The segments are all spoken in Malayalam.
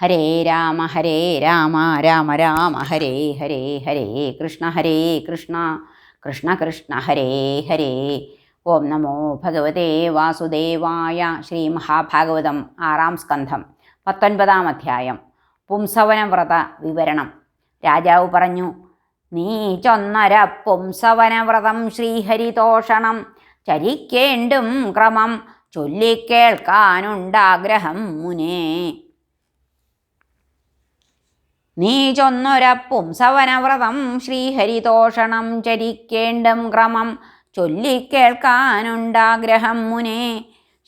ഹരേ രാമ രാമ രാമ ഹരേ ഹരേ ഹരേ കൃഷ്ണ കൃഷ്ണ കൃഷ്ണ ഹരേ ഹരേ. ഓം നമോ ഭഗവതേ വാസുദേവായ. ശ്രീ മഹാഭാഗവതം 6-ാം സ്കന്ധം 19-ാം അധ്യായം. പുംസവനവ്രത വിവരണം. രാജാവ് പറഞ്ഞു, നീ ചൊന്നര പുംസവനവ്രതം ശ്രീഹരിതോഷണം ചരിക്കേണ്ടും ക്രമം ചൊല്ലിക്കേൾക്കാനുണ്ടാഗ്രഹം മുനേ. നീ ചൊന്നൊര പുംസവനവ്രതം ശ്രീഹരിതോഷണം ചരിക്കേണ്ടും ക്രമം ചൊല്ലിക്കേൾക്കാനുണ്ടാഗ്രഹം മുനേ.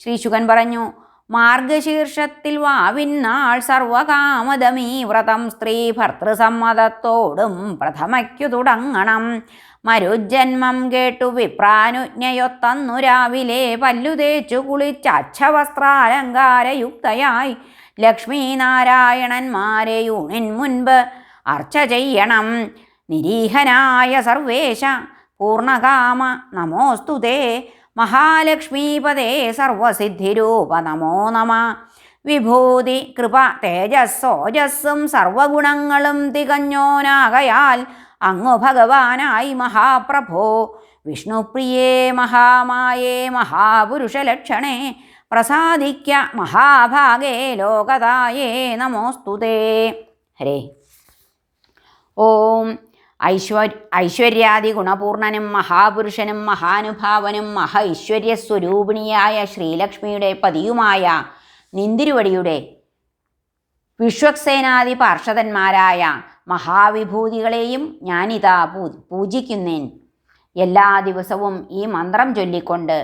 ശ്രീശുകൻ പറഞ്ഞു, മാർഗശീർഷത്തിൽ വാവിന്നാൾ സർവകാമദമീ വ്രതം സ്ത്രീ ഭർത്തൃസമ്മതത്തോടും പ്രഥമയ്ക്കു തുടങ്ങണം. മരുജന്മം കേട്ടു വിപ്രാനുജ്ഞയൊത്തന്നു രാവിലെ പല്ലു തേച്ചു കുളിച്ചച്ഛവസ്ത്രാലങ്കാരയുക്തയായി ലക്ഷ്മീനാരായണന്മാരെ യൂണിൻ മുൻപ് അർച്ച ചെയ്യണം. നിരീഹനായ സർവേശ പൂർണ്ണകാമ നമോസ്തുതേ. മഹാലക്ഷ്മീപദേ സർവസിദ്ധിരൂപ നമോ നമ. വിഭൂതി കൃപ തേജസ്സോജസ്സും സർവഗുണങ്ങളും തികഞ്ഞോനാകയാൽ അങ്ങു ഭഗവാനായി മഹാപ്രഭോ. വിഷ്ണുപ്രിയേ മഹാമായേ മഹാപുരുഷലക്ഷണേ പ്രസാദിക്ക മഹാഭാഗേ ലോകതായേ നമോസ്തുതേ. ഹരേ. ഓം ഐശ്വര്യാദി ഗുണപൂർണനും മഹാപുരുഷനും മഹാനുഭാവനും ഐശ്വര്യസ്വരൂപിണിയായ ശ്രീലക്ഷ്മിയുടെ പതിയുമായ നിന്തിരുവടിയുടെ വിശ്വക്സേനാദി പാർഷദന്മാരായ മഹാവിഭൂതികളെയും ഞാനിതാ പൂജിക്കുന്നേൻ. എല്ലാ ദിവസവും ഈ മന്ത്രം ചൊല്ലിക്കൊണ്ട്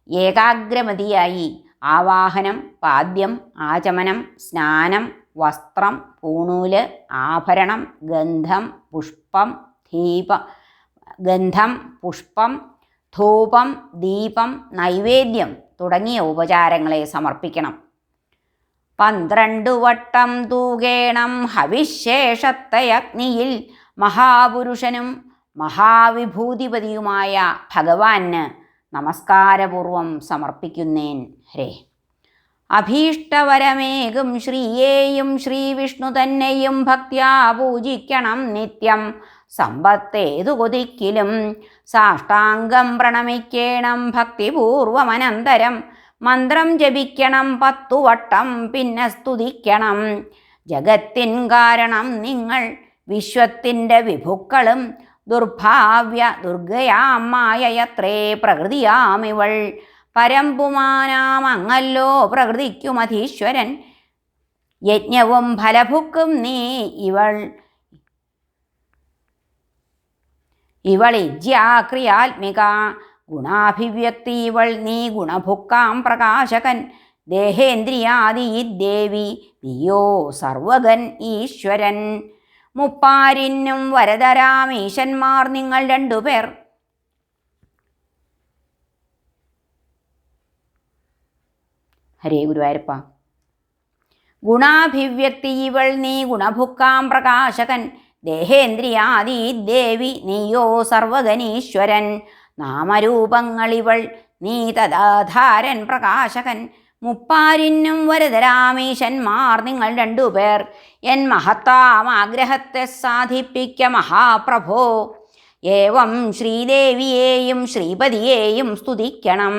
ഏകാഗ്രമതിയായി ആവാഹനം, പാദ്യം, ആചമനം, സ്നാനം, വസ്ത്രം, പൂണൂല്, ആഭരണം, ഗന്ധം, പുഷ്പം, ധൂപം, ദീപം, നൈവേദ്യം തുടങ്ങിയ ഉപചാരങ്ങളെ സമർപ്പിക്കണം. 12 വട്ടം തൂകേണം ഹവിശേഷത്തെ അഗ്നിയിൽ. മഹാപുരുഷനും മഹാവിഭൂതിപതിയുമായ ഭഗവാന് നമസ്കാരപൂർവം സമർപ്പിക്കുന്നേൻ. ഹരേ. അഭീഷ്ടവരമേകും ശ്രീയേയും ശ്രീവിഷ്ണു തന്നെയും ഭക്ത്യാ പൂജിക്കണം നിത്യം. സമ്പത്തേതു കൊതിക്കിലും സാഷ്ടാംഗം പ്രണമിക്കേണം ഭക്തിപൂർവമനന്തരം. മന്ത്രം ജപിക്കണം 10 വട്ടം പിന്നെ സ്തുതിക്കണം. ജഗത്തിൻ കാരണം നിങ്ങൾ വിശ്വത്തിൻ്റെ വിഭുക്കളും ദുർഭാവ്യ ദുർഗയാം മായയത്രേ പ്രകൃതിയാമിവൾ. പരമ്പുമാനാമങ്ങല്ലോ പ്രകൃതിക്കുമധീശ്വരൻ. യജ്ഞവും ഫലഭുക്കും നീ ഇവളിജ്യാക്രിയാത്മിക. ഗുണാഭിവ്യക്തി ഇവൾ നീ ഗുണഭുക്കാം പ്രകാശകൻ. ദേഹേന്ദ്രിയാദി ദേവി നീയോ സർവഗൻ ഈശ്വരൻ. മുപ്പാരിനും വരദരാമീശന്മാർ നിങ്ങൾ 2 പേർ. ഹരേ ഗുരുവായൂരപ്പ. ഗുണാഭിവ്യക്തി ഇവൾ നീ ഗുണഭുക്കാം പ്രകാശകൻ. ദേഹേന്ദ്രിയാദി ദേവി നീയോ സർവഗനീശ്വരൻ. നാമരൂപങ്ങളിവൾ നീ തദാധാരൻ പ്രകാശകൻ. മുപ്പാരിനും വരദരാമീശന്മാർ നിങ്ങൾ 2 പേർ. എൻ മഹത്താമാഗ്രഹത്തെ സാധിപ്പിക്ക മഹാപ്രഭോ. ഏവം ശ്രീദേവിയെയും ശ്രീപതിയെയും സ്തുതിക്കണം.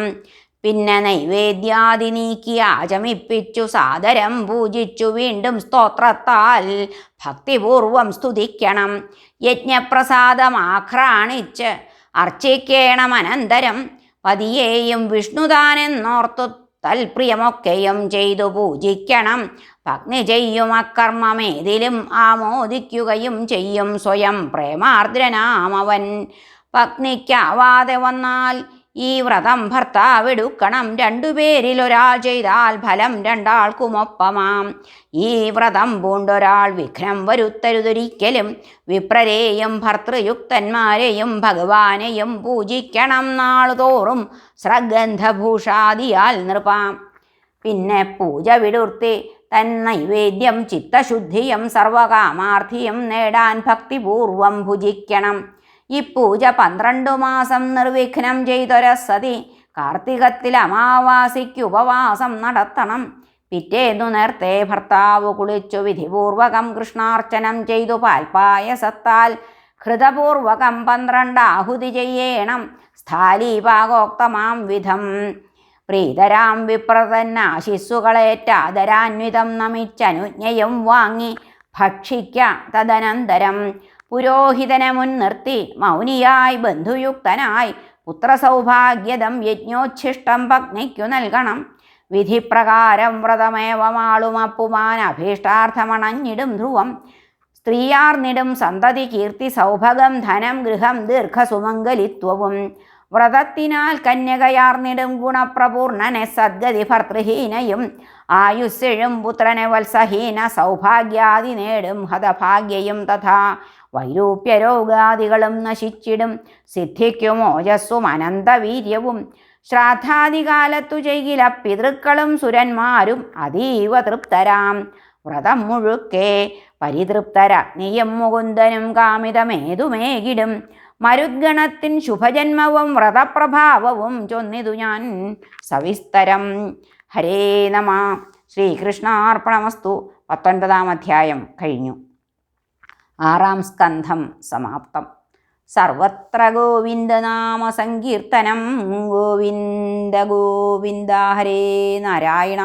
പിന്നെ നൈവേദ്യാദി നീക്കി ആചമിപ്പിച്ചു സാദരം പൂജിച്ചു വീണ്ടും സ്തോത്രത്താൽ ഭക്തിപൂർവം സ്തുതിക്കണം. യജ്ഞപ്രസാദമാഘ്രാണിച്ച് അർച്ചിക്കേണം അനന്തരം. പതിയെയും വിഷ്ണുതാനെന്നോർത്തു തൽപ്രിയമൊക്കെയും ചെയ്തു പൂജിക്കണം. ഭഗ്നി ചെയ്യും അക്കർമ്മമേതിലും ആമോദിക്കുകയും ചെയ്യും സ്വയം പ്രേമാർദ്രനാമവൻ. പത്നിക്കാവാതെ വന്നാൽ ഈ വ്രതം ഭർത്താവെടുക്കണം. 2 പേരിൽ ഒരാൾ ചെയ്താൽ ഫലം 2 ആൾക്കുമൊപ്പമാം. ഈ വ്രതം പൂണ്ടൊരാൾ വിഘ്നം വരുത്തരുതൊരിക്കലും. വിപ്രരെയും ഭർത്തൃയുക്തന്മാരെയും ഭഗവാനെയും പൂജിക്കണം നാളുതോറും സ്രഗന്ധഭൂഷാദിയാൽ നൃപാം. പിന്നെ പൂജ വിടുർത്തി തൻ നൈവേദ്യം ചിത്തശുദ്ധിയും സർവകാമാർത്ഥിയും നേടാൻ ഭക്തിപൂർവം ഭുജിക്കണം. ഈ പൂജ 12 മാസം നിർവിഘ്നം ചെയ്തൊര സതി കാർത്തികത്തിൽ അമാവാസിക്ക് ഉപവാസം നടത്തണം. പിറ്റേന്നു നേർത്തെ ഭർത്താവ് കുളിച്ചു വിധിപൂർവകം കൃഷ്ണാർച്ചനം ചെയ്തു പാൽപായസത്താൽ ഹൃതപൂർവകം 12 ആഹുതി ചെയ്യേണം സ്ഥാലീപാകോക്തമാം വിധം. പ്രീതരാം വിപ്രതന്നാശിസ്സുകളേറ്റാദരാന്വിതം നമിച്ചനുജ്ഞയും വാങ്ങി ഭക്ഷിക്ക. തദനന്തരം പുരോഹിതനെ മുൻനിർത്തി മൗനിയായി ബന്ധുയുക്തനായി പുത്രസൗഭാഗ്യദം യജ്ഞോച്ഛിഷ്ടം പത്നിക്കു നൽകണം. വിധിപ്രകാരം വ്രതമേവമാളുമപ്പുമാൻ അഭീഷ്ടാർത്ഥമണഞ്ഞിടും ധ്രുവം. സ്ത്രീയാർന്നിടും സന്തതി കീർത്തി സൗഭഗം ധനം ഗൃഹം ദീർഘസുമംഗലിത്വവും. വ്രതത്തിനാൽ കന്യകയാർന്നിടും ഗുണപ്രപൂർണനെ സദ്ഗതി ഭർതൃഹീനയും. ആയുസ്സെഴും പുത്രനെ വത്സഹീന സൗഭാഗ്യാദി നേടും ഹതഭാഗ്യയും തഥാ. വൈരൂപ്യരോഗാദികളും നശിച്ചിടും സിദ്ധിക്കും ഓജസ്സും അനന്തവീര്യവും. ശ്രാദ്ധാദികാലത്തു ചെയ്കില പിതൃക്കളും സുരന്മാരും അതീവ തൃപ്തരാം. വ്രതം മുഴുക്കെ പരിതൃപ്തരഗ്നിയും മുകുന്ദനും കാമിതമേതുമേകിടും. മരുദ്ഗണത്തിൻ ശുഭജന്മവും വ്രതപ്രഭാവവും ചൊന്നിതു ഞാൻ സവിസ്തരം. ഹരേ നമ. ശ്രീകൃഷ്ണാർപ്പണമസ്തു. 19-ാം അധ്യായം കഴിഞ്ഞു. 6-ാം സ്കന്ധം സമാപ്തം. സർവത്ര ഗോവിന്ദനാമ സങ്കീർത്തനം. ഗോവിന്ദ ഗോവിന്ദ. ഹരേ നാരായണ.